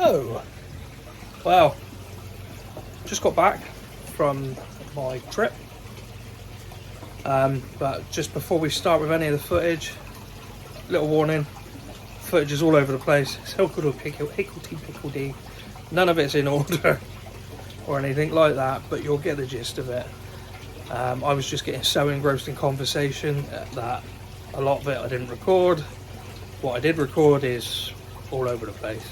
Hello! Well, just got back from my trip, but just before we start with any of the footage, little warning, footage is all over the place. It's hickledy-pickledy. None of it's in order or anything like that, but you'll get the gist of it. I was just getting so engrossed in conversation that a lot of it I didn't record. What I did record is all over the place.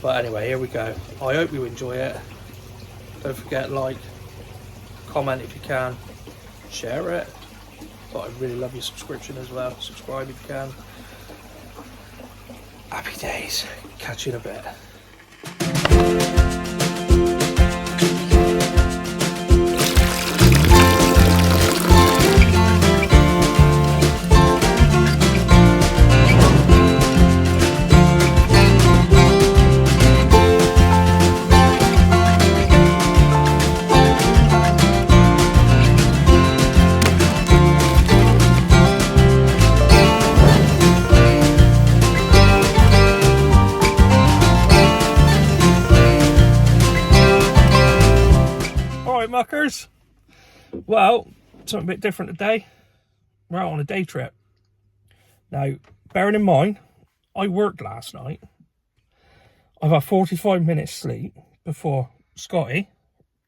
But anyway, here we go. I hope you enjoy it. Don't forget, like, comment if you can, share it. But I'd really love your subscription as well. Subscribe if you can. Happy days. Catch you in a bit. Muckers. Well, something a bit different today. We're out on a day trip. Now, bearing in mind, I worked last night. I've had 45 minutes sleep before Scotty,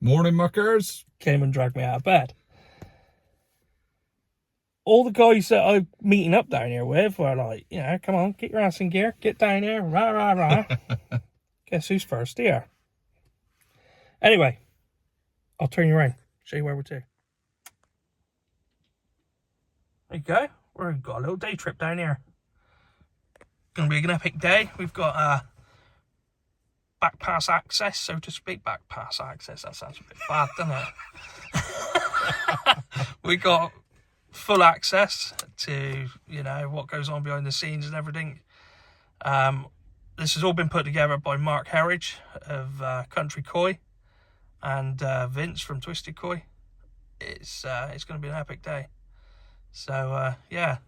morning muckers, came and dragged me out of bed. All the guys that I'm meeting up down here with were like, you know, come on, get your ass in gear, get down here, rah, rah, rah. Guess who's first here? Anyway, I'll turn you around, show you where we're to. There you go. We've got a little day trip down here. Gonna be an epic day. We've got back pass access, so to speak. Back pass access, that sounds a bit bad, doesn't it? We got full access to, you know, what goes on behind the scenes and everything. This has all been put together by Mark Herridge of Country Koi. And Vince from Twisted Koi. It's going to be an epic day. So yeah,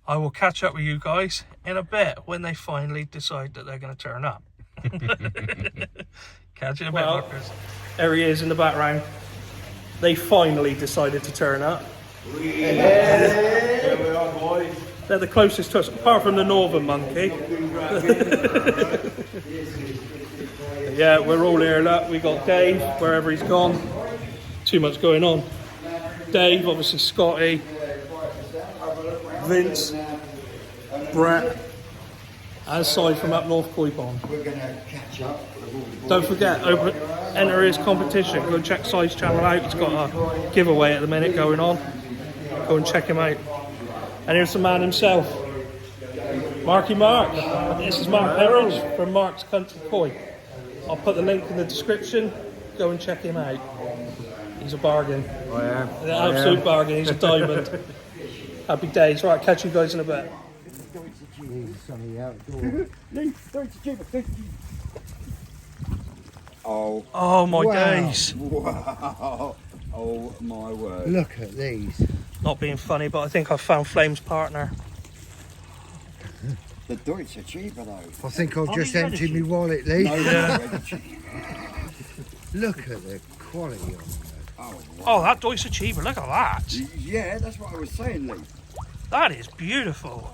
I will catch up with you guys in a bit when they finally decide that they're going to turn up. Catch you in a bit, Muckers. There he is in the background. They finally decided to turn up. Here we are, boys. They're the closest to us, apart from the northern monkey. Yeah, we're all here. Look, we got Dave, wherever he's gone. Too much going on. Dave, obviously Scotty, Vince, Brett, and Si from up North Koi Pond. We're going to catch up. Don't forget, enter his competition. Go check Si's channel out. He's got a giveaway at the minute going on. Go and check him out. And here's the man himself, Marky Mark. This is Mark Barrows from Mark's Country Koi. I'll put the link in the description. Go and check him out. He's a bargain. I am. An absolute bargain. He's a diamond. Happy days. Right, catch you guys in a bit. Oh my days. Wow. Oh my word. Look at these. Not being funny, but I think I've found Flame's partner. The Deutsch are cheaper though. I think I've just emptied my wallet, Lee. No, they're cheap. Look at the quality on them. Oh, wow. Oh, that Deutsch Achiever, look at that. Yeah, that's what I was saying, Lee. That is beautiful.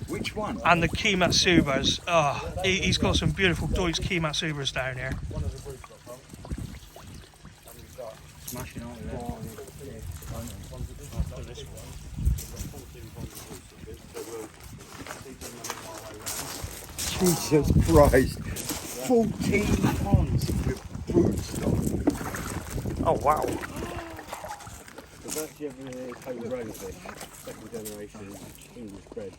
Which one? And the Kimatsubas. Oh, he's got some beautiful Deutsch Kimatsubas down here. Smashing on Jesus Christ. 14 tons of broodstock. Oh, wow. There's actually a homegrown fish, second generation English bred.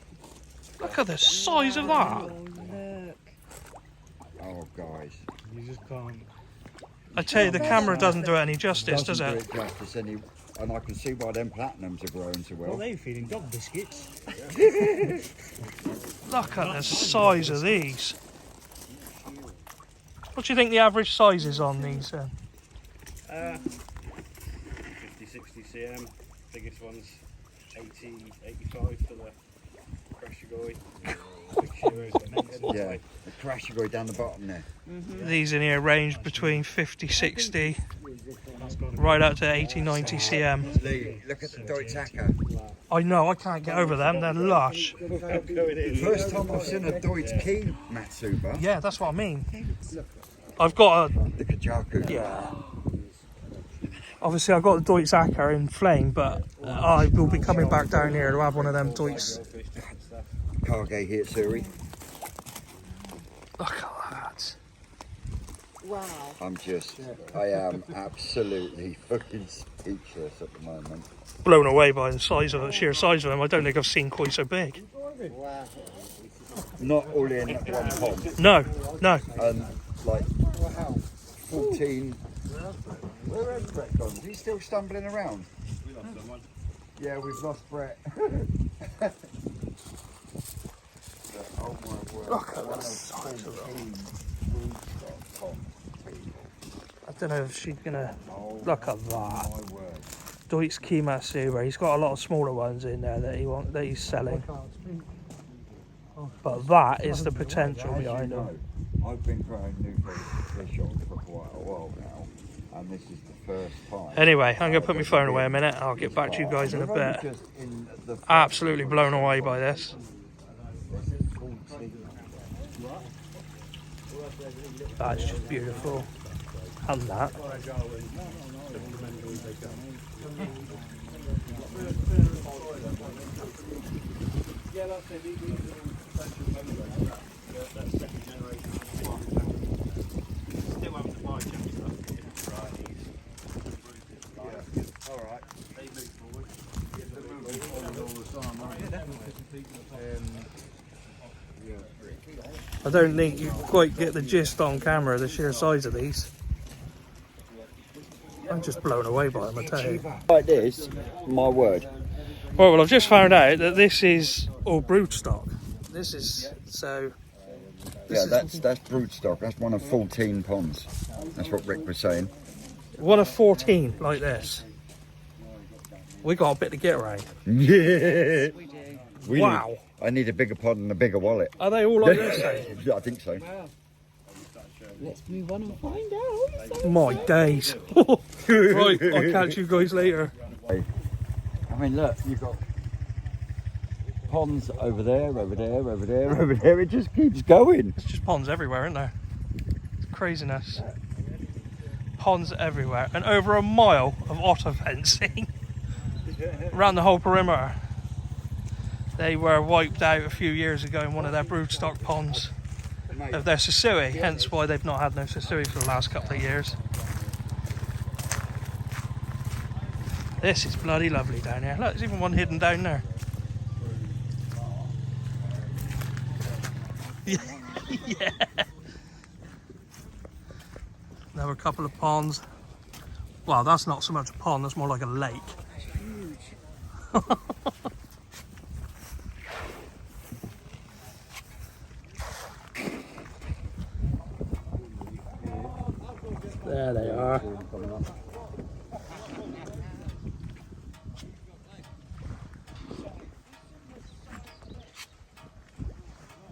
Look at the size of that. Oh, guys. You just can't. I tell you, the camera doesn't do it any justice, does Doesn't it? do it justice and I can see why them platinums are growing so well. Well, they're feeding dog biscuits. Look at the size of these. What do you think the average size is on these? 50, 60 cm, biggest one's 80, 85 for the pressure guy. Big shearers, Yeah, the crash you go down the bottom there. These in here range between 50, 60, right up to 80, 90 cm. Lee, look at the Deutsch Acker. I know, I can't get over them, they're lush. First time I've seen a Deutsch Key Matsuba. Yeah, that's what I mean. I've got a, The Kahaku. yeah. Obviously I've got the Deutsch Acker in flame, but I will be coming back down here to have one of them Deutsch. Kage here, Suri. Look at that. Wow. I am absolutely fucking speechless at the moment. Blown away by the size of it, sheer size of them. I don't think I've seen koi so big. Not all in one pond. No, no. And like 14. Where has Brett gone? Is he still stumbling around? We lost someone. Yeah, we've lost Brett. Oh my word. Look at the size of them. I don't know if she's gonna. Look at that. Deutsch Kimatsu, he's got a lot of smaller ones in there that he's selling. But that is the potential behind them. I've been growing new fish on for quite a while now, and this is the first time. Anyway, I'm going to put my phone away a minute. I'll get back to you guys in a bit. Absolutely blown away by this. That's just beautiful. And that. I don't think you quite get the gist on camera, the sheer size of these. I'm just blown away by them, I tell you. Like this, my word. Well, I've just found out that this is all broodstock. This is, so... Yeah, that's broodstock. That's one of 14 ponds. That's what Rick was saying. One of 14 like this. We got a bit to get around. Yeah. Wow. I need a bigger pond and a bigger wallet. Are they all like this? Yeah, I think so. Let's move on and find out. My days. Right, I'll catch you guys later. I mean, look, you've got ponds over there, over there, over there, over there. It just keeps going. There's just ponds everywhere, isn't there? It's craziness. Ponds everywhere. And over a mile of otter fencing around the whole perimeter. They were wiped out a few years ago in one of their broodstock ponds of their Sasui, hence why they've not had no Sasui for the last couple of years. This is bloody lovely down here. Look, there's even one hidden down there. Yeah. Another couple of ponds. Well, that's not so much a pond, that's more like a lake. Huge. There they are.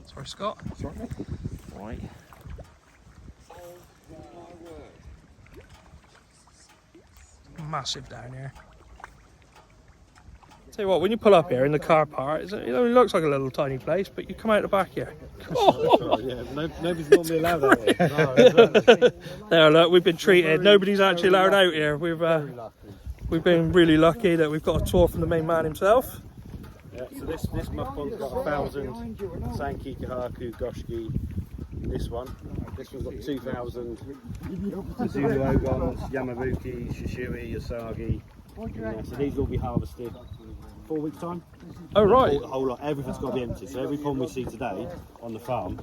Sorry, Scott. Sorry. Right. Massive down here. Tell you what, when you pull up here in the car park, it only looks like a little tiny place, but you come out the back here. Yeah, nobody's normally allowed out here. There, look, we've been treated. Nobody's actually allowed out here. We've been really lucky that we've got a tour from the main man himself. Yeah, so this muck pond's got 1,000 Sanke, Kahaku, Goshki. This one's got 2,000 Zulu Ogons, Yamabuki, Shishui, Yasagi. Yeah, so these will be harvested 4 weeks time. Oh right. The whole lot, everything's got to be empty. So every pond we see today on the farm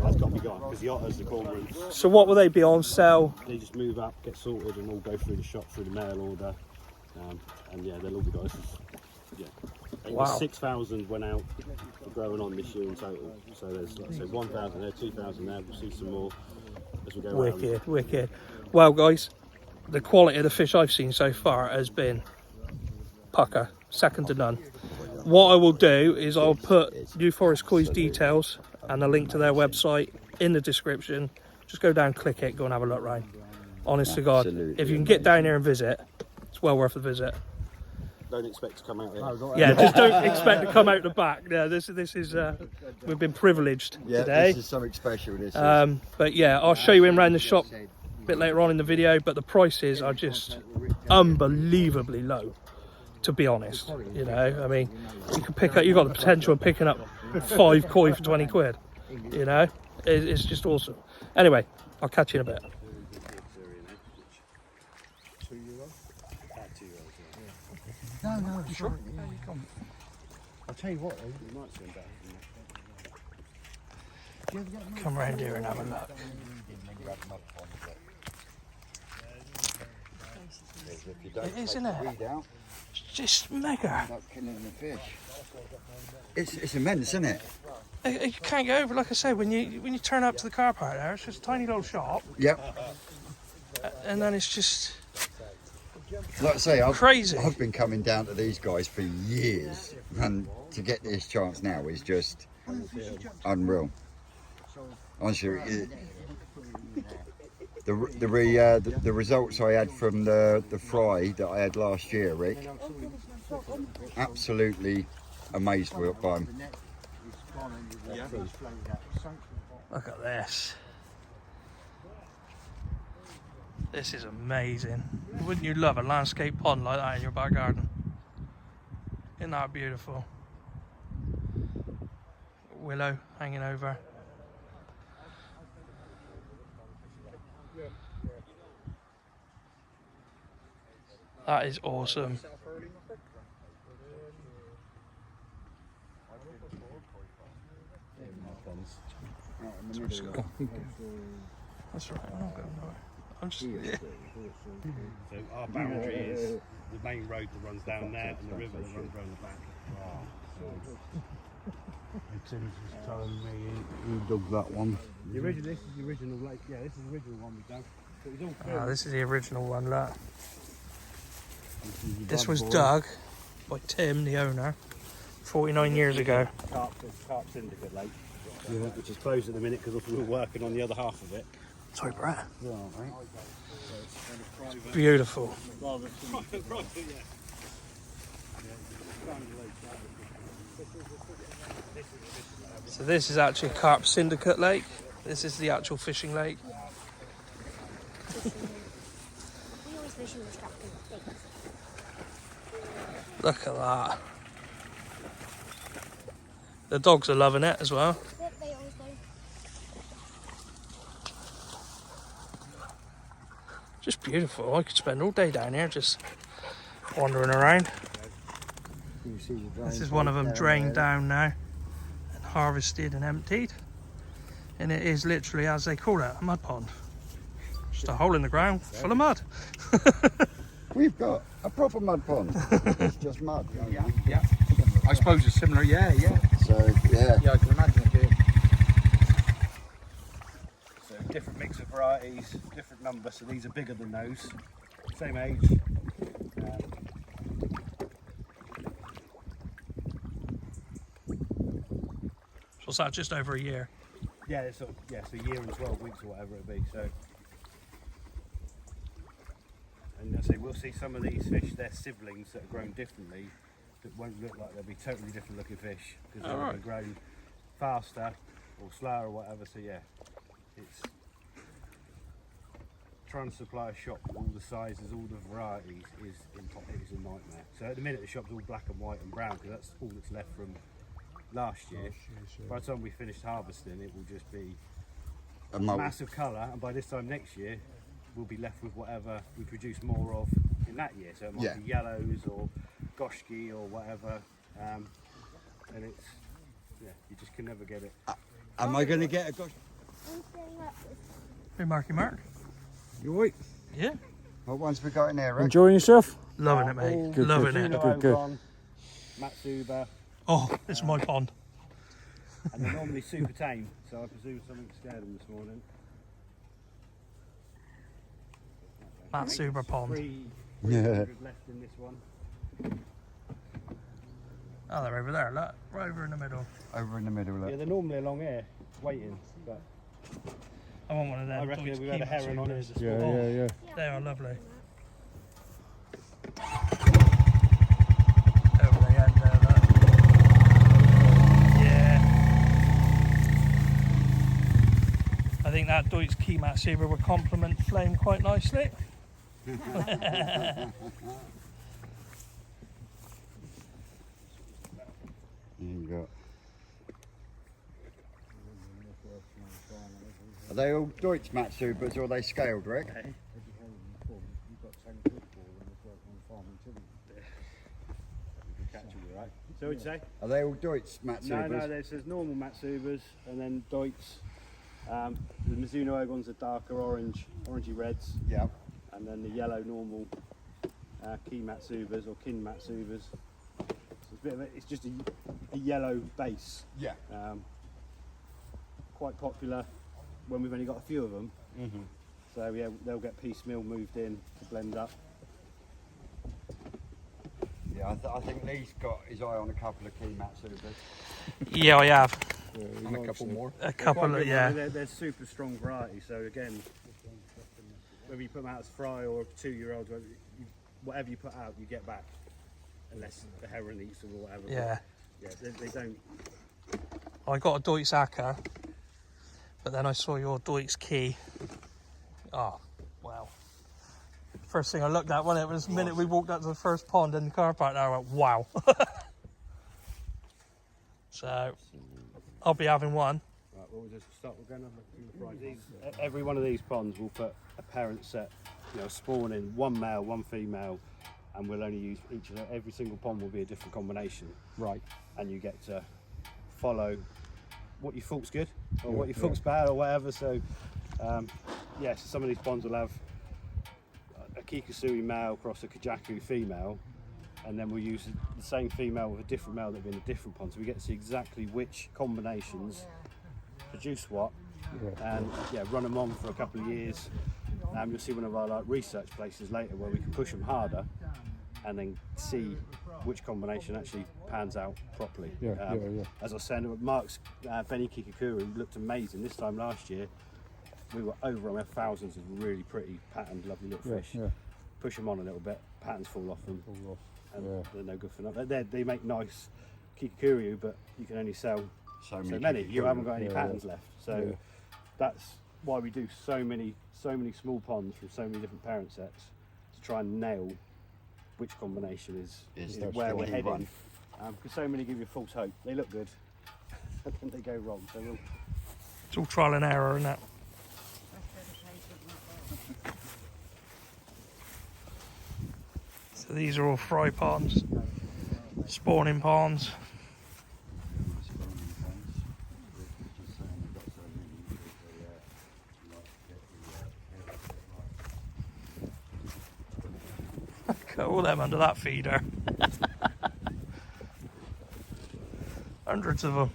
has got to be gone because the otters, the cormorants. So what will they be on sale? They just move up, get sorted, and all go through the shop through the mail order. And yeah, they'll all be gone. Yeah. Wow. 6,000 went out for growing on this year in total. So there's, like I say, 1,000 there, 2,000 there. We'll see some more as we go around. Wicked, wicked. Well, guys, the quality of the fish I've seen so far has been pucker, second to none. What I will do is I'll put New Forest Koi's details and a link to their website in the description. Just go down, click it, go and have a look round. Honest to God, Absolutely if you can get down here and visit, it's well worth the visit. Don't expect to come out here. Yeah, just don't expect to come out the back. Yeah, this is we've been privileged today. This is something special. This But yeah, I'll show you in around the shop a bit later on in the video. But the prices are just unbelievably low, to be honest. You know, I mean, you can pick up. You've got the potential of picking up 5 koi for 20 quid. You know, it's just awesome. Anyway, I'll catch you in a bit. No, sure. I'll tell you what, though. You might see them better. Come round here and have a look. It is, isn't it? It's just mega. Not killing the fish. It's immense, isn't it? You can't get over. Like I say, when you turn up to the car park there, it's just a tiny little shop, Yep. and then it's just Like I say, crazy. I've been coming down to these guys for years, and to get this chance now is just unreal. Honestly, the results I had from the fry that I had last year, Rick, absolutely amazed by them. Look at this. This is amazing. Wouldn't you love a landscape pond like that in your back garden? Isn't that beautiful? Willow hanging over. That is awesome. That's right. I'm just. Yeah. So our boundary is the main road that runs down there and the river that runs around the back. Tim's just telling me who dug that one. This is the original lake. Yeah, this is the original one we dug. So it was all filled. This is the original one. Look. This was dug by Tim, the owner, 49 years ago. Carp Syndicate Lake, which is closed at the minute because we're working on the other half of it. Sorry, Brett. Beautiful. So this is actually a Carp Syndicate Lake. This is the actual fishing lake. Look at that. The dogs are loving it as well. Just beautiful. I could spend all day down here just wandering around. This is one of them drained down now and harvested and emptied. And it is literally, as they call it, a mud pond. Just a hole in the ground full of mud. We've got a proper mud pond. It's just mud. Yeah. I suppose it's similar, yeah. So, yeah. Yeah, I can imagine it being. So different mix of varieties, different numbers. So these are bigger than those. Same age. So what's that, just over a year? Yeah, it's sort of, so a year and 12 weeks or whatever it'll be. So, and I say we'll see some of these fish. They're siblings that are grown differently. That won't look like they'll be totally different looking fish because they're grown faster or slower or whatever. So yeah, it's trying to supply a shop with all the sizes, all the varieties is a nightmare. So at the minute the shop's all black and white and brown because that's all that's left from last year. By the time we finished harvesting, it will just be a massive colour, and by this time next year, we'll be left with whatever we produce more of in that year. So it might be yellows or goshki or whatever, and it's you just can never get it. Am I going to get a gosh? Hey, Marky Mark. You right? Yeah. Well, once we got in there, Rick. Enjoying yourself? Loving it, mate. Loving it. Good. Matsuba, Oh, it's my pond. and they're normally super tame, so I presume something scared them this morning. Matsuba pond. 300 left in this one. Oh, they're over there, look. Right over in the middle. Over in the middle, look. Yeah, they're normally along here, waiting, but I want one of them. I reckon Deutsch we've had a heron on here as a sport. yeah. They are lovely. Over the end there, look. Yeah. I think that Deutsch Kimatsuba would complement Flame quite nicely. You go. Are they all Deutsch Matsubas or are they scaled, Rick? So would you say? Are they all Deutsch Matsubas? No, there's normal Matsubas and then Deutsch. The Mizuno Ogons are darker orangey reds. Yeah. And then the yellow normal Ki Matsubas or Kin Matsubas. So it's just a yellow base. Yeah. Quite popular when we've only got a few of them. So yeah, they'll get piecemeal moved in to blend up. Yeah, I think Lee's got his eye on a couple of Ki Matsubas. Yeah, I have. And a couple more. A couple of, yeah. They're super strong variety. So again, whether you put them out as fry or 2-year-olds, whatever you put out, you get back. Unless the heron eats them or whatever. Yeah. But yeah, they don't. I got a Deutsch Acker, but then I saw your Deutsch Key. Oh, wow. First thing I looked at when it was the minute we walked out to the first pond in the car park there, I went, wow. So, I'll be having one. Right, well, we'll just start. We're going to look through the prize. Every one of these ponds will put a parent set, spawning one male, one female, and we'll only use every single pond will be a different combination. Right. And you get to follow what you thought's good or what you thought's bad or whatever. So, yes, some of these ponds will have a Kikasui male cross a Kajaku female, and then we'll use the same female with a different male that'll be in a different pond. So we get to see exactly which combinations produce what, and run them on for a couple of years. You'll see one of our research places later where we can push them harder and then see which combination actually pans out properly. As I was saying, Mark's Benny Kikakuru looked amazing. This time last year, we were over on thousands of really pretty patterned, lovely little fish. Push them on a little bit, patterns fall off them, and they're no good for nothing. They make nice Kikakuru, but you can only sell so many. You haven't got any patterns left. So that's why we do so many small ponds from so many different parent sets to try and nail which combination is where we're heading. Because so many give you false hope. They look good, and then they go wrong. So It's all trial and error, isn't it? So these are all fry ponds, spawning ponds. Got all them under that feeder. Hundreds of them.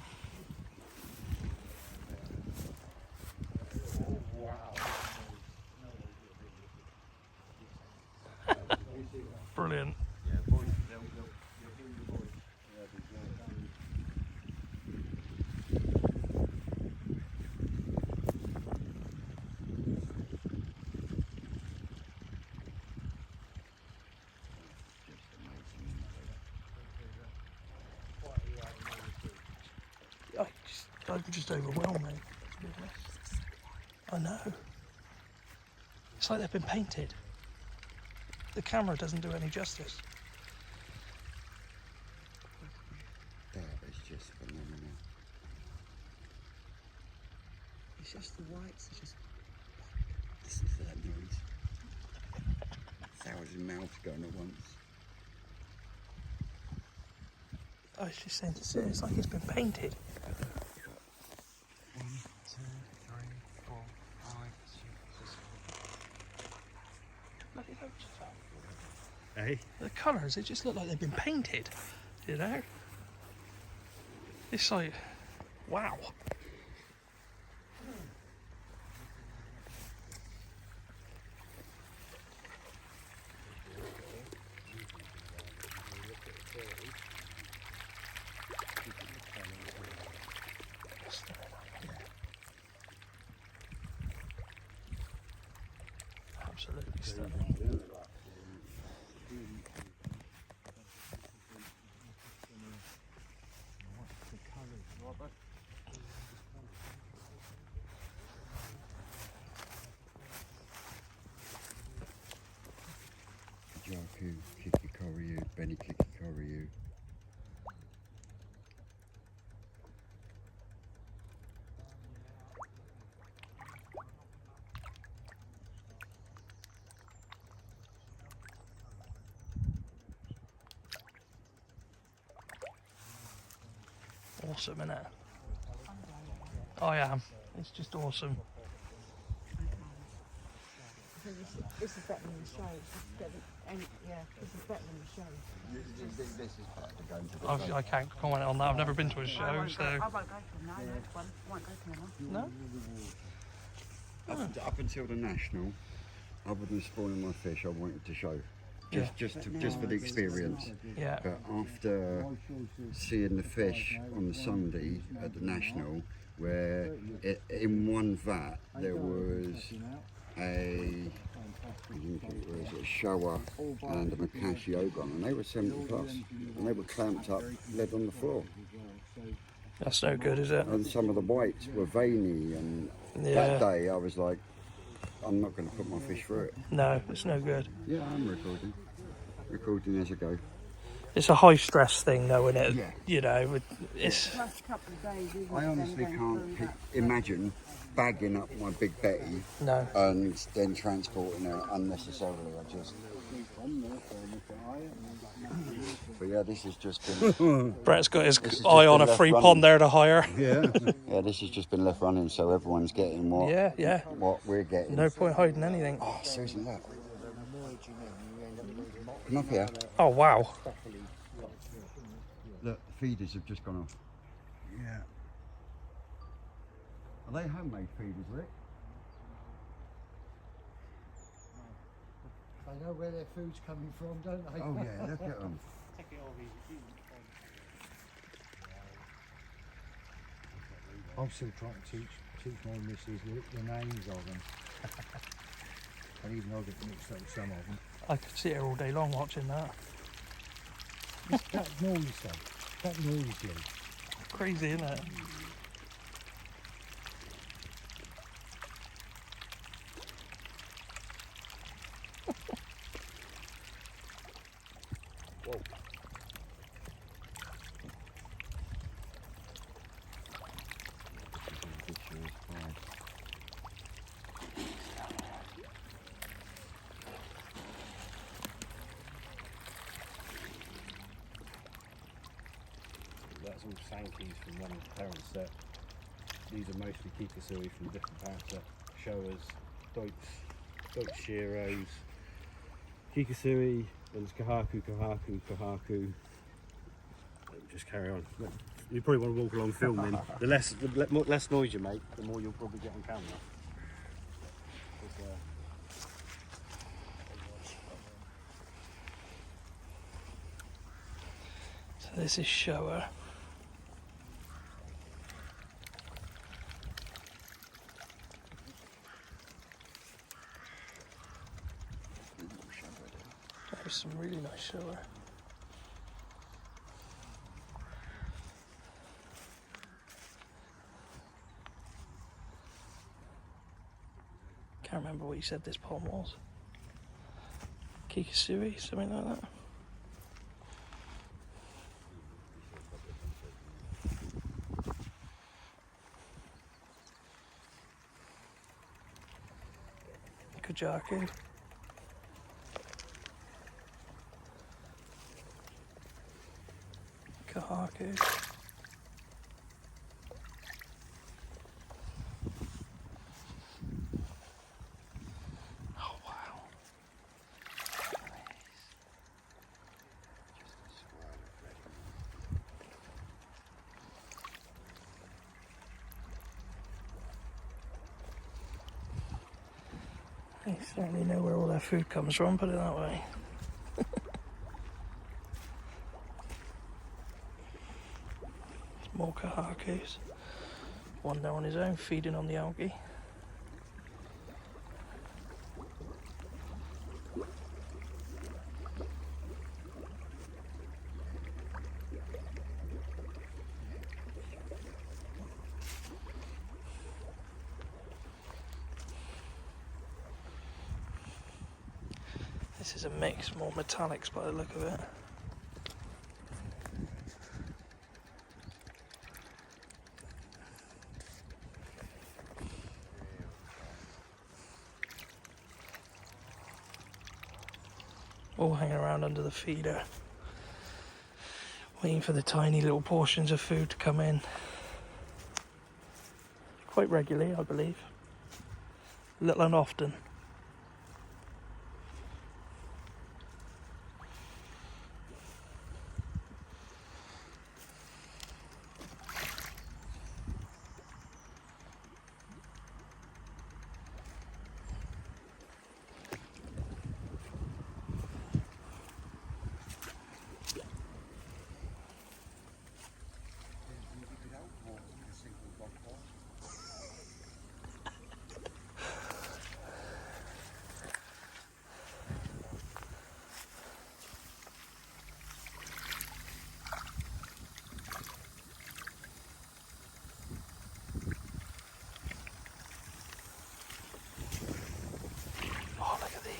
Brilliant. I'm just overwhelmed, mate. I know. It's like they've been painted. The camera doesn't do any justice. That is just phenomenal. It's just the whites, it's just... This is that noise. 1,000 mouths going at once. I was just saying to see, it's like it's been painted. 1, 2, 3, 4, 5, 6. Bloody loads of them. Hey. The colours, they just look like they've been painted, you know? It's like, wow. Absolutely stunning. Kahaku, KIREI, Benny KIREI. Awesome, isn't it? I am. It's just awesome. This is better than the show. Yeah, this is better than the show. This is part of going to the I can't comment on that. I've never been to a show, so. I won't go to one. Won't go to another. No? Up until the national, other than spawning my fish, I wanted to show. Yeah. Just for the experience. Yeah. But after seeing the fish on the Sunday at the national, where in one vat there was a shower and a Makashi ogon, and they were 70 plus, and they were clamped up, lead on the floor. That's no good, is it? And some of the whites were veiny, and that day I was like, I'm not going to put my fish through it. No, it's no good. Yeah, I'm recording as I go. It's a high stress thing, though, isn't it? Yeah. You know, it's. First couple of days, isn't I it, honestly then can't going through that. imagine bagging up my big Betty No. and then transporting her unnecessarily. But yeah, this has just been. Brett's got his This has eye just on been a left free running. pond there to hire. Yeah. Yeah, this has just been left running, so everyone's getting what. Yeah. What we're getting. No point hiding anything. Oh, seriously, look. Come up here. Oh, wow. Look, the feeders have just gone off. Yeah. Are they homemade feeders, Rick? They know where their food's coming from, don't they? Oh yeah, look at them. I'm still trying to teach my missus the names of them. And even I get mixed up with some of them. I could sit here all day long watching that. That noise though, that noise, Lee. Crazy, isn't it? That's all Sankes from one parent set. These are mostly KIREI from different parent set. Showers, Deutsch Shearos, KIREI, then there's Kahaku. Just carry on. You probably want to walk along filming. The less noise you make, the more you'll probably get on camera. So this is shower. There's some really nice shower. Can't remember what you said this pond was. KIREI, something like that. Kahaku. Kahaku. Oh wow. They certainly know where all their food comes from, put it that way. More Kahakus. One there on his own, feeding on the algae. This is a mix, more metallics by the look of it. All hanging around under the feeder, waiting for the tiny little portions of food to come in. Quite regularly, I believe. Little and often. Oh, look at these.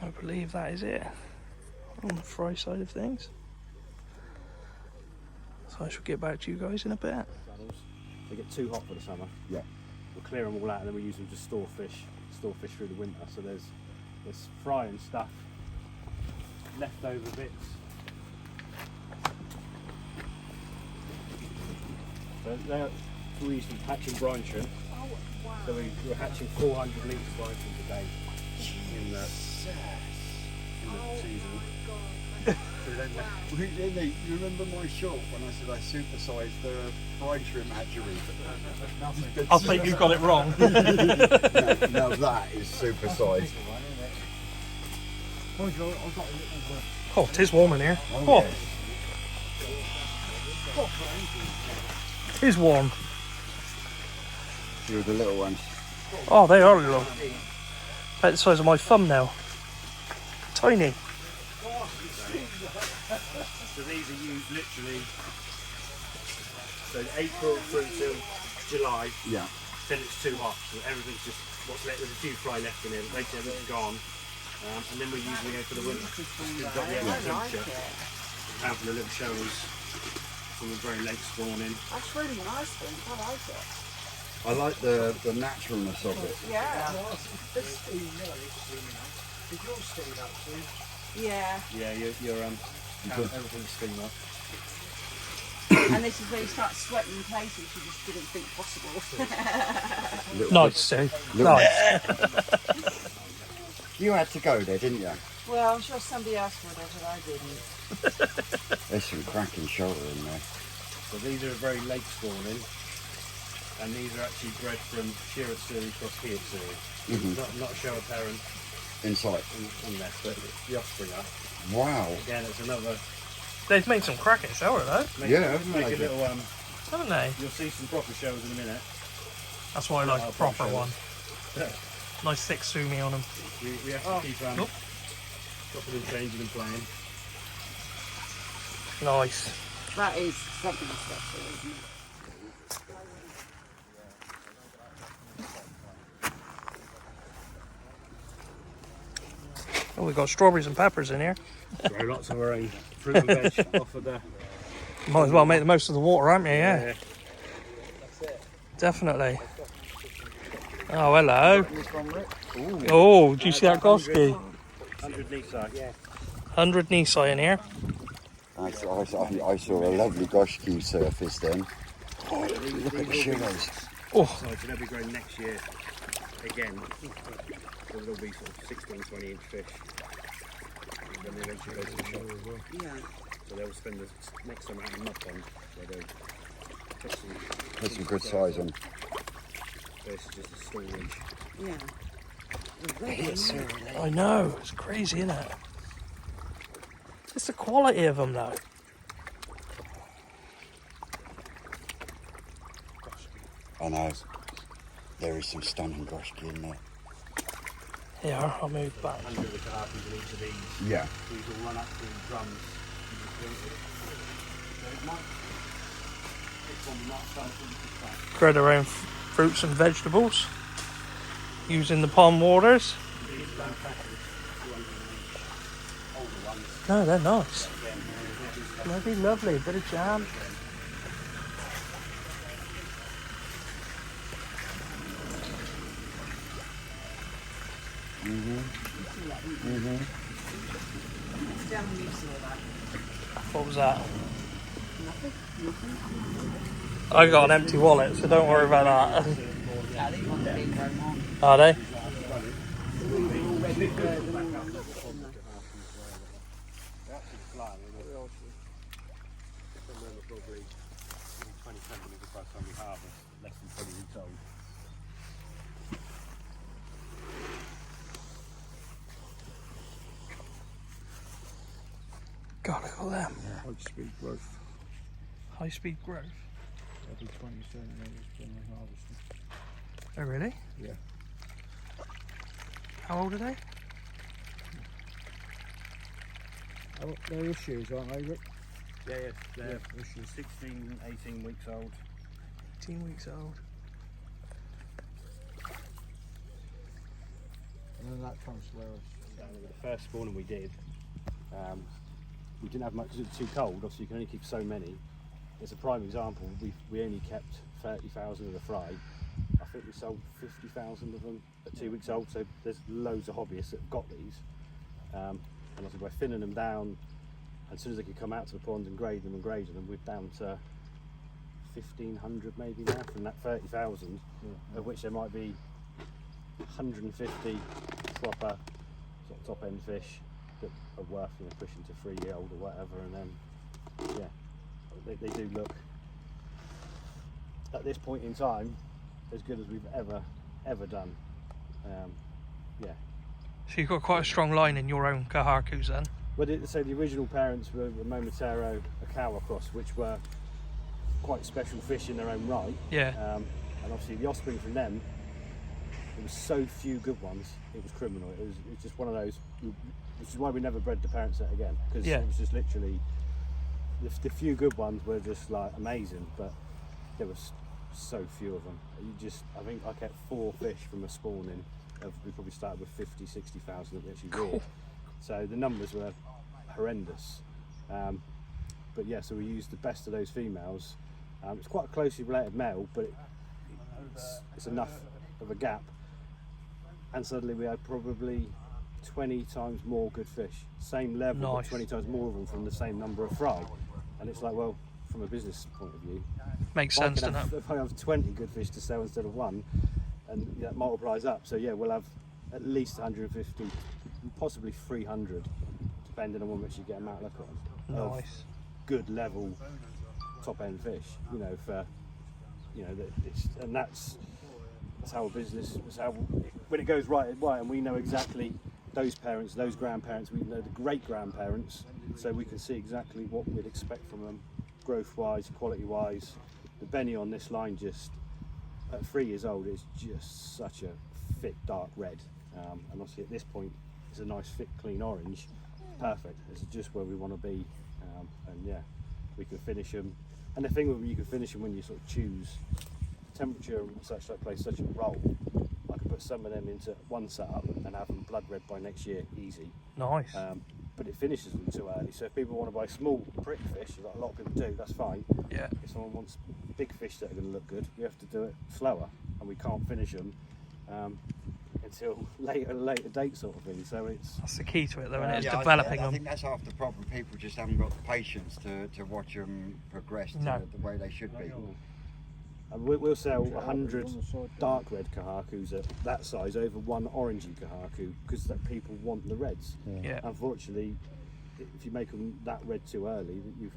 I believe that is it on the fry side of things. So I shall get back to you guys in a bit. They get too hot for the summer. Yeah. We'll clear them all out and then we use them to store fish through the winter. So there's frying stuff, leftover bits. So we use them hatching brine shrimp. Oh, wow. So we're hatching 400 litres of brine shrimp a day in the season. So then Really, you remember my shop when I said I supersized the brine shrimp hatchery? I think you got it wrong. Now that is supersized. Oh, it is warm in here. Oh, Oh, it is warm. yeah. With the little ones. Oh, they are little. About the size of my thumb now. Tiny. So these are used literally, so April through till July, Yeah. then it's too hot, so everything's just what's left, there's a few fry left in it, later everything's gone, and then we're using it for the winter. We've got the extra temperature, and for the little showers, from the very late spawning. That's really nice, thing. I like it. I like the naturalness of it. Yeah. Yeah. Yeah, you're everything's steam up. And this is where you start sweating in places you just didn't think possible. Nice, Sue. Little- Nice. You had to go there, didn't you? Well, I'm sure somebody else would have, but I didn't. There's some cracking shoulder in there. So these are very late spawning, and these are actually bred from Shiratsu cross Hiyatsu. Not show apparent Inside. in there, but the offspring are. Wow. Again, it's another. They've made some cracking shower though, Yeah, make like a little haven't they? You'll see some proper shows in a minute. That's why I like a proper shows. one. Nice thick sumi on them. We have to keep dropping and changing and playing. Nice. That is something special, isn't it? Oh, we've got strawberries and peppers in here. Grow lots of our own fruit and veg off of the. Might as well make the most of the water, aren't you? Yeah. Definitely. Oh, hello. Oh, do you see that Goski? 100 Nisai. Yeah. 100 Nisai in here. I saw a lovely Goshki surface then. Oh, look at the shadows. Oh, So they'll be growing next year again. So there'll be sort of 16, 20 inch fish. And then they eventually go to the shop. Yeah. So they'll spend the next summer out in the mud pond. So they'll There's some good size on. This is just a storage. Yeah. I know, it's crazy, isn't it? It's the quality of them though. I know. There is some stunning Groshki in there. Here, I'll move back. 100 of the Kahakus in each of these. Yeah. These will run up through drums. Grow their own fruits and vegetables using the pond waters. No, they're nice. Lovely, lovely. Bit of jam. What was that? I got an empty wallet, so don't worry about that. Are they? God, look at them. High speed growth. High speed growth. Every 20 centimetres from the harvesting. Oh, really? Yeah. How old are they? Oh, they're issues, aren't they, Rick? Yeah, they're 16, 18 weeks old. 18 weeks old. And then that comes to where The first spawning we did, we didn't have much because it was too cold. Obviously, you can only keep so many. It's a prime example. We only kept 30,000 of the fry. I think we sold 50,000 of them at 2 weeks old. So there's loads of hobbyists that have got these. And obviously, by thinning them down, as soon as they could come out to the pond and grade them, we're down to 1,500 maybe now from that 30,000, of which there might be 150 proper sort of top end fish that are worth, you know, pushing to 3-year-old or whatever, and then yeah, they do look at this point in time as good as we've ever done. Yeah. So you've got quite a strong line in your own Kahakus then? Well, so the original parents were a Momotaro, a Kawa cross, which were quite special fish in their own right. Yeah. And obviously the offspring from them, there was so few good ones, it was criminal. It was just one of those, which is why we never bred the parent set again, because it was just literally, the few good ones were just like amazing, but there was so few of them. I think I kept 4 fish from a spawning of, we probably started with 50, 60,000 that we actually reared. So the numbers were horrendous. But yeah, so we used the best of those females. It's quite a closely related male, but it's enough of a gap. And suddenly we had probably 20 times more good fish. Same level, but 20 times more of them from the same number of fry. And it's like, well, from a business point of view, Makes sense, doesn't it? if I have 20 good fish to sell instead of 1, and that multiplies up. So yeah, we'll have at least 150, possibly 300, depending on when we actually get them out. Look at them. Nice. Good level, top end fish. You know, for and that's how a business. That's how when it goes right, and we know exactly those parents, those grandparents. We know the great grandparents, so we can see exactly what we'd expect from them, growth-wise, quality-wise. The Benny on this line, just at 3 years old, is just such a thick dark red, and obviously at this point it's a nice thick clean orange. Perfect. This is just where we want to be, and yeah, we can finish them. And the thing with them, you can finish them when you sort of choose temperature and such, like play such a role. I can put some of them into one setup and have them blood red by next year, easy. Nice. But it finishes them too early. So if people want to buy small, pretty fish, like a lot of people do, that's fine. Yeah. If someone wants big fish that are going to look good, we have to do it slower, and we can't finish them until later date sort of thing. So That's the key to it, though, isn't it? It's Yeah, developing I them. think that's half the problem. People just haven't got the patience to watch them progress to the way they should be. And we'll sell 100 dark red Kahakus at that size over one orangey Kahaku, because that people want the reds. Yeah. Unfortunately, if you make them that red too early, you've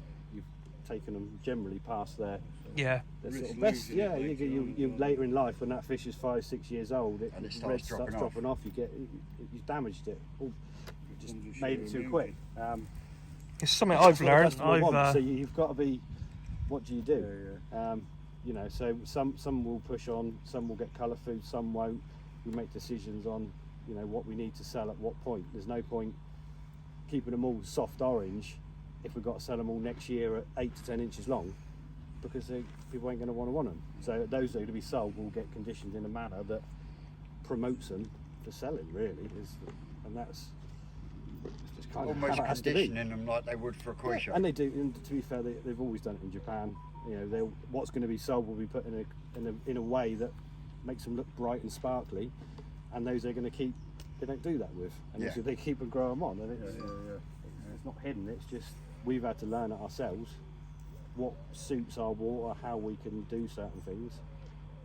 taken them generally past their Yeah. sort of best. Yeah, you later in life when that fish is 5-6 years old, And it the starts red starts dropping dropping off. You've damaged it. Or you just made it too quick. It's something I've That's what the learned. customer wants, so I've you've got to be. What do you do? You know, so some will push on, some will get colour food, some won't. We make decisions on, you know, what we need to sell at what point. There's no point keeping them all soft orange if we've got to sell them all next year at 8 to 10 inches long, because people ain't going to want them. So those that are going to be sold will get conditioned in a manner that promotes them for selling, really. And that's just kind of Almost how it has to be. conditioning them like they would for a koi shop. And they do. And to be fair, they've always done it in Japan. You know, what's going to be sold will be put in a way that makes them look bright and sparkly, and those they're going to keep. They don't do that with, and so they keep and grow them on. And it's not hidden. It's just we've had to learn it ourselves. What suits our water, how we can do certain things,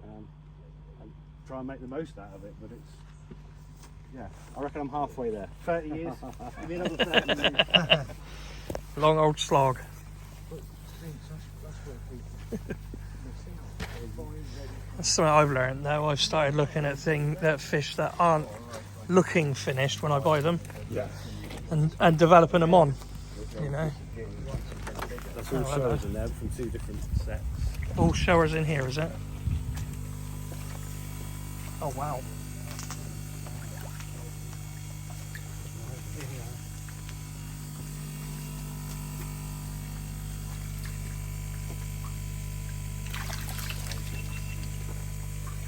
and try and make the most out of it. But I reckon I'm halfway there. 30 years. Give me another 30 years. long old slog. That's something I've learned though. I've started looking at fish that aren't looking finished when I buy them, and developing them on. You know, That's all showers in there from 2 different sets. all showers in here, is it? Oh wow.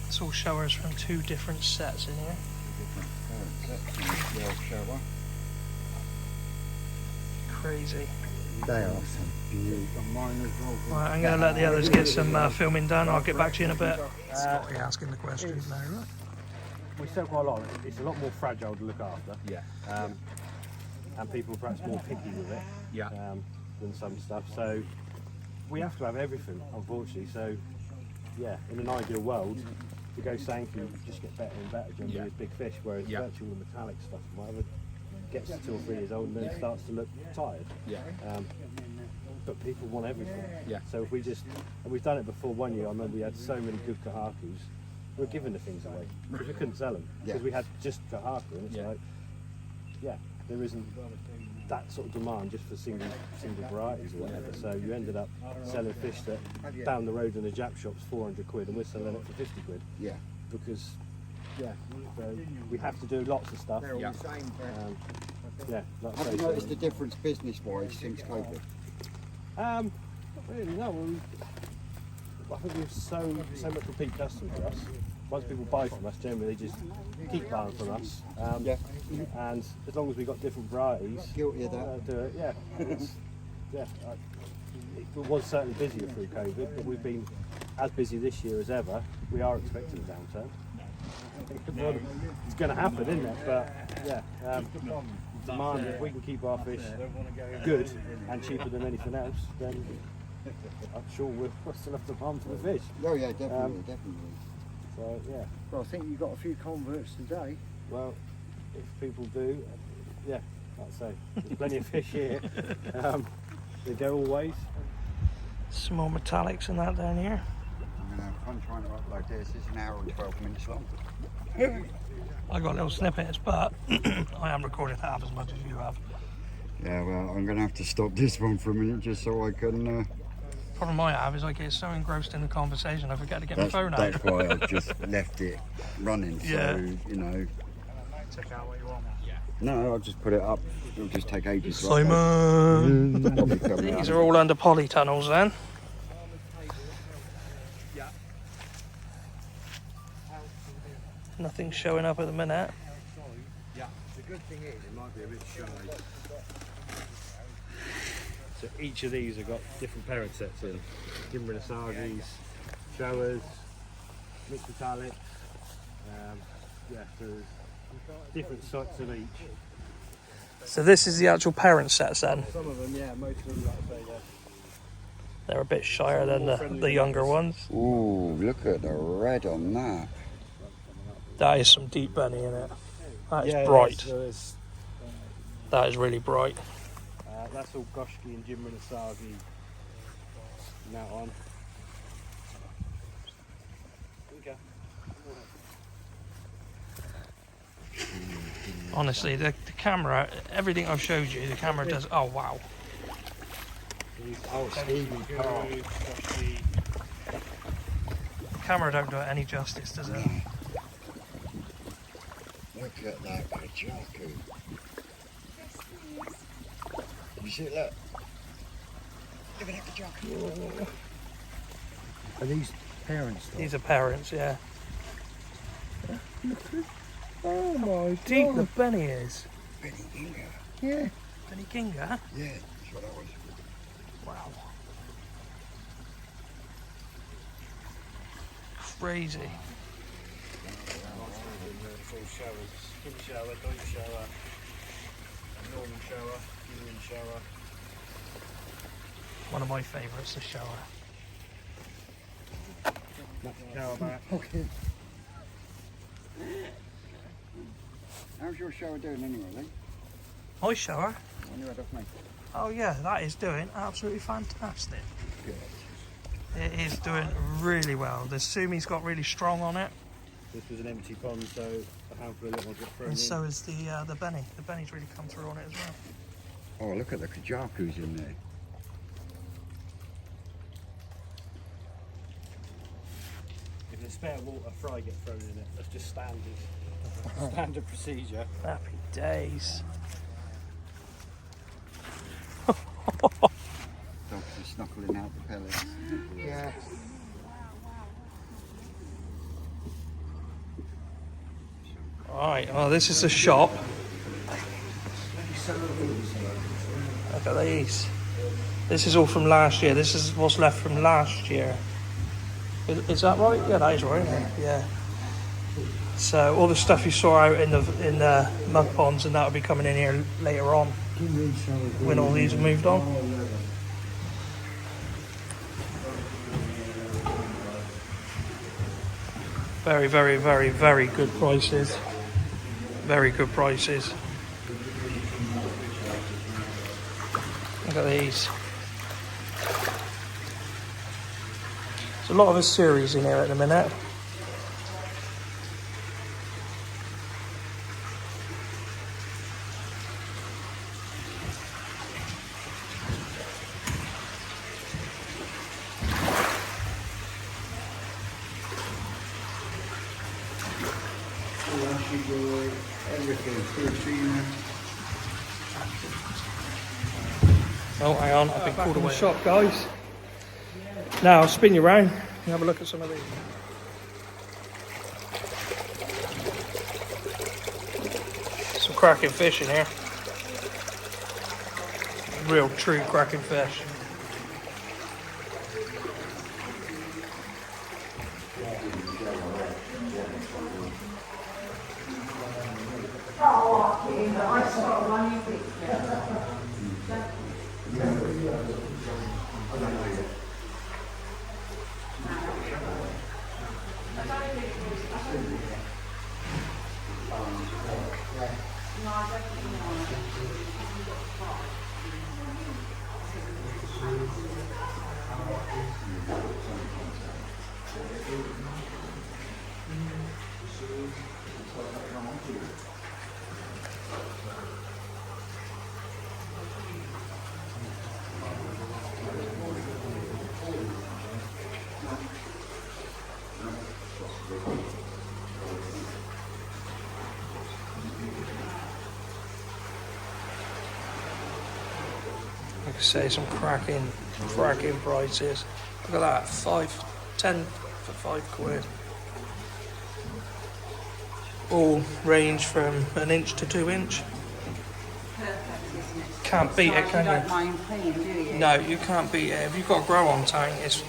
It's all showers from 2 different sets in here. Crazy. They are some beautiful. Right, I'm going to let the others get some filming done. I'll get back to you in a bit. Scotty asking the questions now, look. We sell quite a lot. It's a lot more fragile to look after. And people are perhaps more picky with it. Than some stuff. So we have to have everything, unfortunately. So in an ideal world, to go Sanke, you just get better and better generally with big fish, whereas virtually all the metallic stuff and whatever gets to 2 or 3 years old and then starts to look tired. But people want everything. So if and we've done it before. One year I remember we had so many good Kahakus, we were giving the things away because we couldn't sell them because we had just Kahaku, and it's like there isn't that sort of demand just for single varieties or whatever. So you ended up selling fish that down the road in the Jap shop's 400 quid and we're selling it for 50 quid. Because so we have to do lots of stuff. Like Have you noticed the difference business-wise since COVID? Not really, no. I think we've so much repeat customers for us. Once people buy from us, generally they just keep buying from us. And as long as we've got different varieties, Guilty of that. do it. It was certainly busier through COVID, but we've been as busy this year as ever. We are expecting a downturn. It's going to happen, isn't it? But demand, if we can keep our fish good and cheaper than anything else, then I'm sure we'll still have demand for the fish. Oh yeah, definitely. So Well, I think you got a few converts today. well, if people do, like I say, there's plenty of fish here. They go all ways. Some more metallics and that down here. I'm trying to upload this. It's an hour and 12 minutes long. I got little snippets, but I am recording half as much as you have. Yeah, well, I'm going to have to stop this one for a minute just so I can... Problem I have is I get so engrossed in the conversation I forget to get my phone out. That's why I just left it running, so, you know... Check out what you want. No, I'll just put it up. It'll just take ages. Simon! These are all under polytunnels then. Nothing showing up at the minute. The good thing is it might be a bit shy. So each of these have got different parent sets in. Gimrin Asagis, showers, mixed metallic. There's different sorts of each. So this is the actual parent sets then. Some of them, most of them, like I say, They're a bit shyer than the younger ones. Ooh, look at the red on that. That is some deep bunny in it. That is bright. That is really bright. That's all Goshki and Gimrin Asagi And that one. Okay. Honestly, the camera, everything I've showed you, the camera does. Oh wow! Oh, Stevie Carr. The camera don't do it any justice, does it? Look at that Kahaku. You see it, look? Look at that Kahaku. Are these parents? These are parents, yeah. Oh my Deep God. the Benny is. Benny Ginga. Yeah. Benny Ginga? Yeah, that's what that was. Wow. Crazy. Full showers. Skin shower, dog shower, normal shower, human shower. One of my favourites, the shower. Shower back. Okay. How's your shower doing anyway, Lee? My shower? When you had off me? Oh yeah, that is doing absolutely fantastic. Good. It is doing really well. The Sumi's got really strong on it, This was an empty pond, so a handful of little ones got thrown and in. so is the Benny. The Benny's really come through on it as well. Oh, look at the Kahaku's in there. If there's spare water, a fry gets thrown in it. That's just standard. Standard procedure. Happy days. Dogs are snuckling out the pellets. Yeah. Alright, well this is the shop. Look at these. This is all from last year. This is what's left from last year. Is that right? Yeah, that is right, isn't it? Yeah. So all the stuff you saw out in the mud ponds and that will be coming in here later on when all these have moved on. Very, very, very, very good prices. Very good prices. Look at these. There's a lot of a series in here at the minute. Oh, hang on, I've been called away. Shop, guys. Now I'll spin you around and have a look at some of these. Some cracking fish in here. Real true cracking fish. Like I say, some cracking prices. Look at that, 10 for £5. All range from 1 inch to 2 inch. Can't beat it, can you? Mind paying, do you? No, you can't beat it. If you've got a grow on tank, it's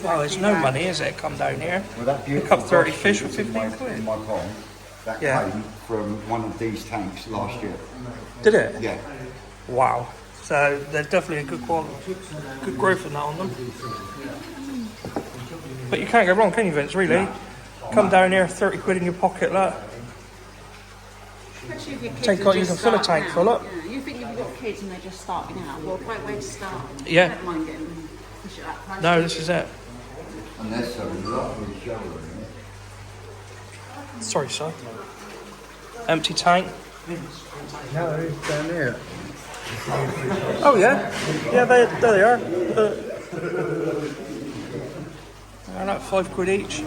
no money, is it? Come down here. Well, that Pick up 30 fish for in my 15 quid. pond, that Yeah. came from one of these tanks last year. Did it? Yeah. Wow. So there's definitely a good quality, good growth in that on them. But you can't go wrong, can you, Vince? Really? Come down here, 30 quid in your pocket, look. Especially if your kids Take are out, you just can fill a starting tank out. full up. Yeah, you think if you've got kids and they're just starting out, well, great way to start. Yeah. Don't mind getting them push it up. No, this is it. And that's a lovely shower. Sorry, son. Empty tank. No, it's down there. Oh yeah, yeah, there they are. They're like £5 each.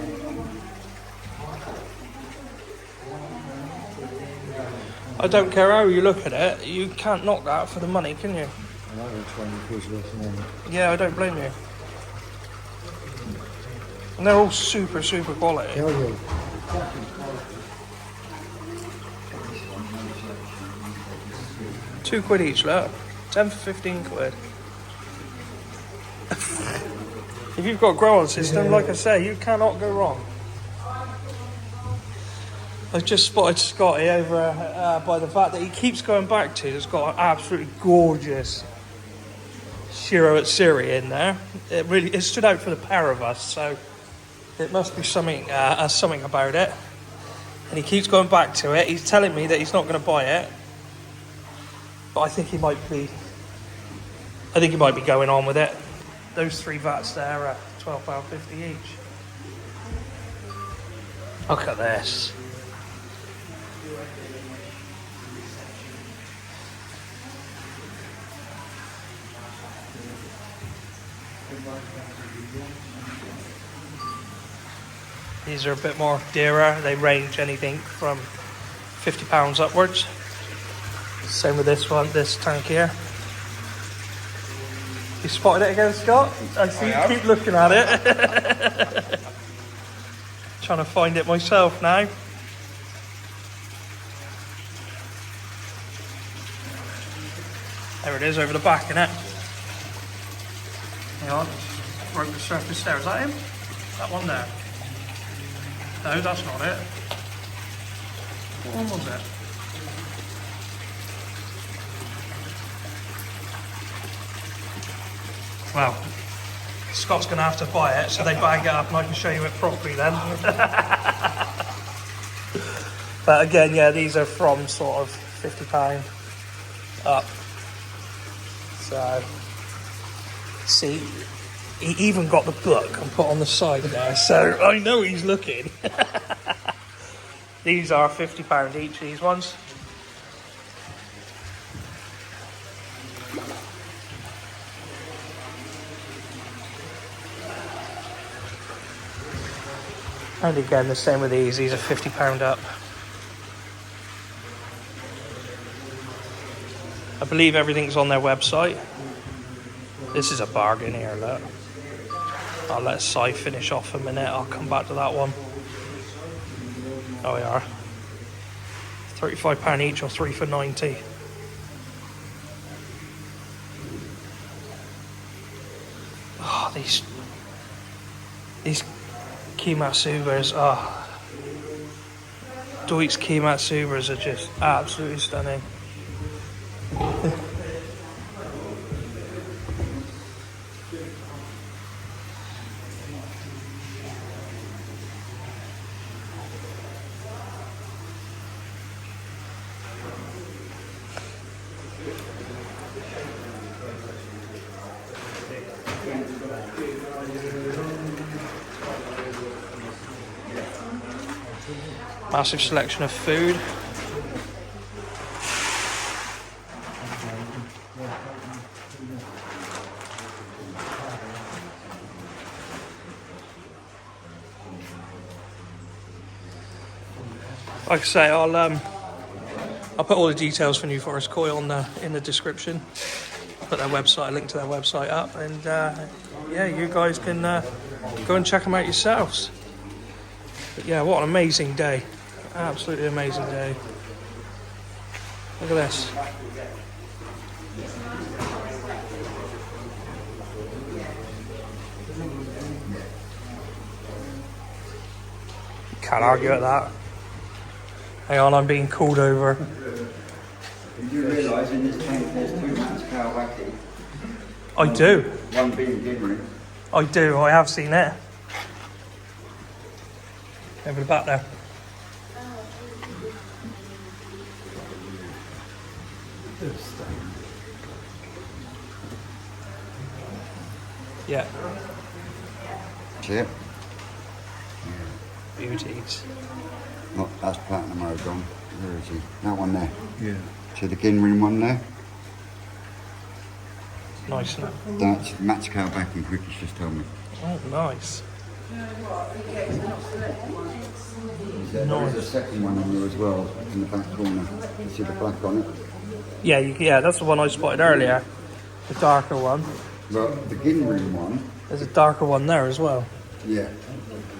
I don't care how you look at it, you can't knock that for the money, can you? Another 20 quid's worth of money. Yeah, I don't blame you. And they're all super quality. Tell you. £2 each, look. 10 for 15 quid. If you've got a grow-on system, like I say, you cannot go wrong. I've just spotted Scotty over by the vat that he keeps going back to. It's got an absolutely gorgeous Shiro at Siri in there. It stood out for the pair of us, so it must be something something about it. And he keeps going back to it. He's telling me that he's not going to buy it, but I think he might be. I think he might be going on with it. Those 3 vats there are £12.50 each. Look at this. These are a bit more dearer. They range anything from £50 upwards. Same with this one, this tank here. You spotted it again, Scott? I see you keep looking at it. Trying to find it myself now. There it is over the back, innit? Hang on, broke the surface there. Is that him? That one there? No, that's not it. What one was it? Well, Scott's going to have to buy it, so they bag it up and I can show you it properly then. But again, yeah, these are from sort of £50 up. So, see, he even got the book and put on the side there, so I know he's looking. These are £50 each, these ones. And again, the same with these are £50 up. I believe everything's on their website. This is a bargain here, look. I'll let Si finish off a minute, I'll come back to that one. Oh, we are. £35 each or 3 for 90. Oh, these Kimatsubers are... Deutz Kimatsubers are just absolutely stunning. Massive selection of food. Like I say, I'll put all the details for New Forest Koi in the description. Put their website, a link to their website up, and yeah, you guys can go and check them out yourselves. But yeah, what an amazing day! Absolutely amazing day. Look at this. Can't argue at that. Hang on, I'm being called over. Did you realise in this tank there's 2 mats Kawaki? I do. One being Gimri. I do. I have seen it. Over the back there. Yeah, See it? beauties. Oh, that's platinum Ogon. Where is he? That one there. Yeah. See the Ginrin one there? Nice, isn't it? That's Matsukow backing, Ricky's just told me. Oh, nice. There is a second one in there as well, in the back corner. You see the black on it? Yeah, yeah, that's the one I spotted earlier. The darker one. Well, the Ginrin one, There's a darker one there as well. yeah.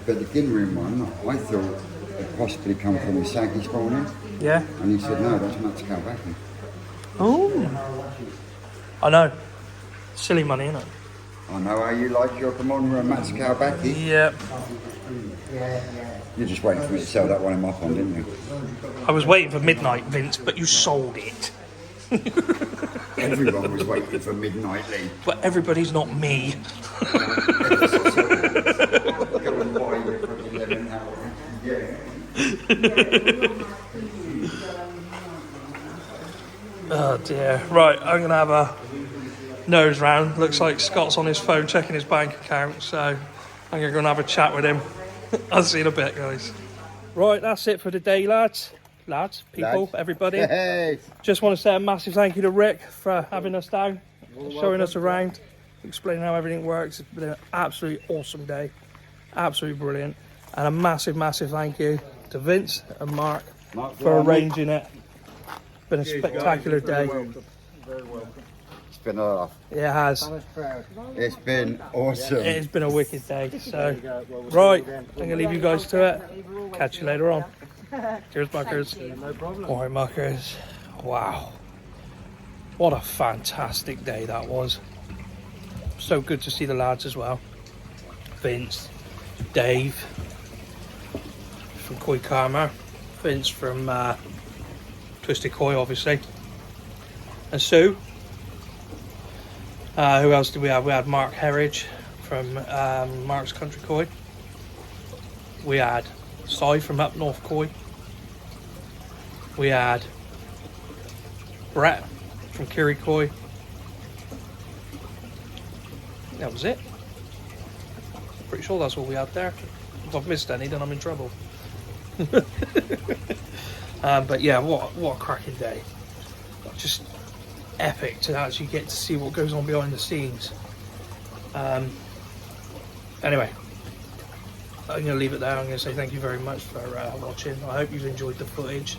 But the Ginrin one, I thought it possibly come from the Saggy spawning. Yeah. And he said, no, that's Matsukow backing. Oh. I know. Silly money, isn't it? I know how you like your Pomona and Matsukow backing. Yep. You're just waiting for me to sell that one in my pond, didn't you? I was waiting for midnight, Vince, but you sold it. Everyone was waiting for midnight, Lee. But everybody's not me. Go and buy your fucking lemon now. Yeah. Oh dear. Right, I'm going to have a nose round. Looks like Scott's on his phone checking his bank account, so I'm going to go and have a chat with him. I'll see you in a bit, guys. Right, that's it for today, lads. People, Lads. everybody. Hey. Just want to say a massive thank you to Rick for having us down, showing us around, explaining how everything works. It's been an absolutely awesome day. Absolutely brilliant. And a massive, massive thank you to Vince and Mark for arranging it. Been a spectacular day. Very welcome. It's been a laugh. It has. It's been awesome. It's been a wicked day. So, right, I'm going to leave you guys to it. Catch you later on. Cheers, muckers. No problem. All right, muckers. Wow. What a fantastic day that was. So good to see the lads as well. Vince, Dave from KOIKARMA, Vince from Twisted Koi, obviously, and Sue. Who else did we have? We had Mark Herridge from Mark's Country Koi. We had Si from Up North Koi. We had Brett from KIREI Koi. That was it. Pretty sure that's all we had there. If I've missed any, then I'm in trouble. But yeah, what a cracking day. Just epic to actually get to see what goes on behind the scenes. Anyway, I'm going to leave it there. I'm going to say thank you very much for watching. I hope you've enjoyed the footage.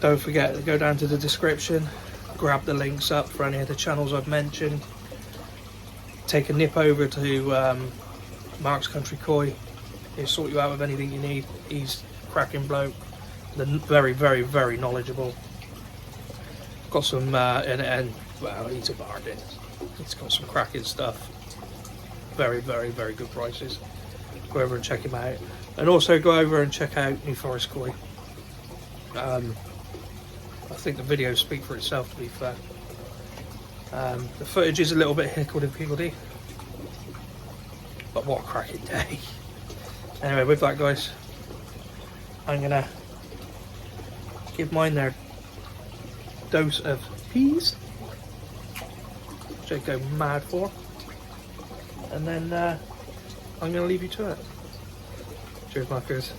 Don't forget to go down to the description, grab the links up for any of the channels I've mentioned. Take a nip over to Mark's Country Koi. He'll sort you out with anything you need. He's a cracking bloke. Very, very, very knowledgeable. Got some, and well, he's a bargain. He's got some cracking stuff. Very, very, very good prices. Go over and check him out. And also go over and check out New Forest Koi. I think the videos speak for itself, to be fair. The footage is a little bit hickledy-pickledy. But what a cracking day. Anyway, with that, guys, I'm going to give mine their dose of peas, which I go mad for. And then I'm going to leave you to it. Cheers, muckers.